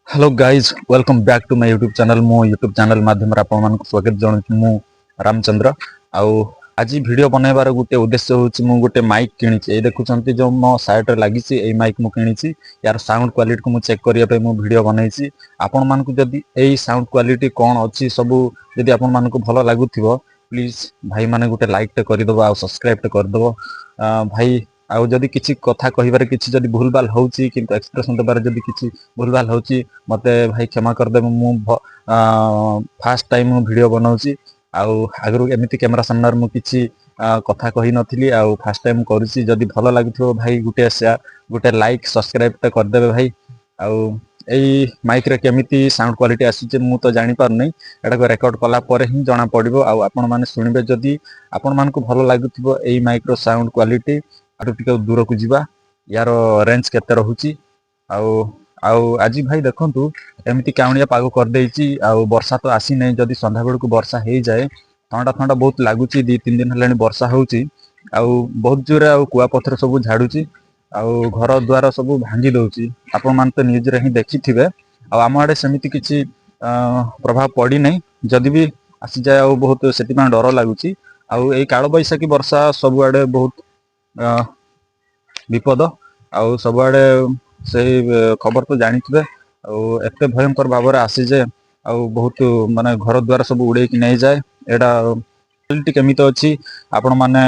Hello guys welcome back to my YouTube channel. मो YouTube channel माध्यम आपण स्वागत जनाऊँ। मु रामचंद्र आउ आज वीडियो बनैबार गोटे उद्देश्य होची मु गोटे माइक किनिछि। ए देखुचंती जो मो साइड रे लागिछि ए माइक मु किनिछि। यार साउंड क्वालिटी को मु चेक करिया पे मु वीडियो बनैछि। आपण मानकु जदी एई साउंड क्वालिटी कोन अछि सबु जदी आपण मानकु भलो लागुथिबो प्लीज भाई माने गोटे लाइक टे कर दबो आ सब्सक्राइब टे कर दबो भाई। आउ जदी किछि कथा कहिबार किछि जदी भूल भाल होउछि किंतु एक्सप्रेशन देबार जदी किछि भूल भाल होउछि मते भाई क्षमा कर दे। मु फास्ट टाइम वीडियो बनाउछि आउ आगरु एमिति कैमरा सामने मु किछि कथा कहि नथिली आउ फास्ट टाइम करूछि। जदी भलो लागिथो भाई गुटे शेयर गुटे लाइक सब्सक्राइब टे कर देबे भाई। आउ एई माइक रे केमिति साउंड क्वालिटी आसी मु तो जानि पार नै। एटा को रेकॉर्ड कला परे ही जणा पड़िबो आउ आपण माने सुनिबे। जदी आपण मान को भलो लागिथो एई माइक रो साउंड क्वालिटी आटो टिके दूर को जिबा यार रेंज केते रहूची। आउ आउ आज भाई देखंतु एमिति काउणिया पागो कर देइची आउ वर्षा तो आसी नै। जदी संध्या बेल को वर्षा हेई जाए ठंडा ठंडा बहुत लागुची। 2-3 दिन हलानी वर्षा होउची आउ बहुत जोरे आउ कुआ पत्थर सब झाडुची आउ घर द्वार सब भांगी दउची। आपण मान तो न्यूज रे ही देखिथिबे। आउ आम आडे सेमिति किछि प्रभाव पड़ी नै। जदी भी आसी जाए आउ बहुत सेति मा डर लागुची। आउ एई काळ बैसाखी वर्षा सब आडे बहुत विपद आउ सब आडे से खबर तो जानिथिबे। आउ एते भयंकर भाବରେ आसी जे आउ बहुत माने घर द्वार सब उड़े कि नै जाए। एडा क्वालिटी केमितो अछि आपण माने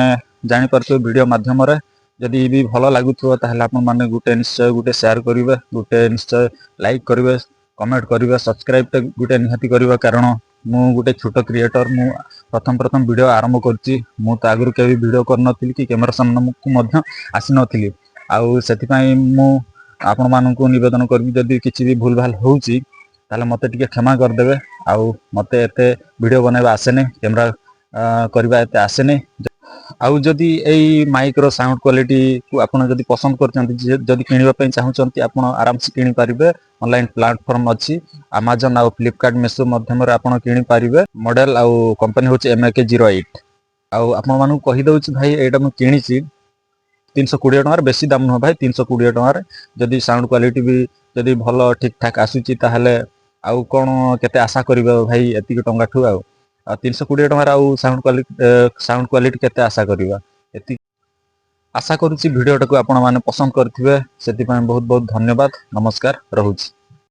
जानि परथो वीडियो माध्यम रे। जदी भी भलो लागुथो ताहले आपण माने गुटे निश्चय गुटे शेयर करिवे गुटे निश्चय लाइक करिवे कमेंट करिवे सब्सक्राइब ते गुटे निहाती करिवे। कारण मु गुटे छोटो क्रिएटर मु प्रथम प्रथम वीडियो आरंभ करछि। मु त आगुर केबी वीडियो कर नथिली कि कैमरा सामने को मध्य आसी नथिली। आउ सेति पई मु आपण माननकु निवेदन करबी जदी किछि भी भूल भाल होउची ताले मते टिके क्षमा कर देबे। आउ मते एते वीडियो बनाबा आसे नै कैमरा करबा एते आसे नै। आउ जदी एई माइक रो साउंड क्वालिटी को आपण जदी पसंद करचंती जदी किनिबा पई चाहुचंती आपण आराम से किनि पारिबे। ऑनलाइन प्लेटफार्म अछि Amazon आउ फ्लिपकार्ट मेसो माध्यम रे आपण किनि पारिबे। मॉडल आउ कंपनी होची MAK08 आउ आपण मानु कहि दउची भाई एटा मु किनिची 320 टंकार बेसी दाम न भाई 320 टंकार। जदी साउंड क्वालिटी भी जदी भलो ठीक ठाक आसुची ताहले आउ कोन केते आशा करिवे भाई एति टंका ठु आउ 320 टंकार आउ साउंड क्वालिटी केते आशा करिवा। एति आशा करूची वीडियो टाको आपण माने पसंद करथिबे। सेति पय बहुत बहुत धन्यवाद। नमस्कार रहुची।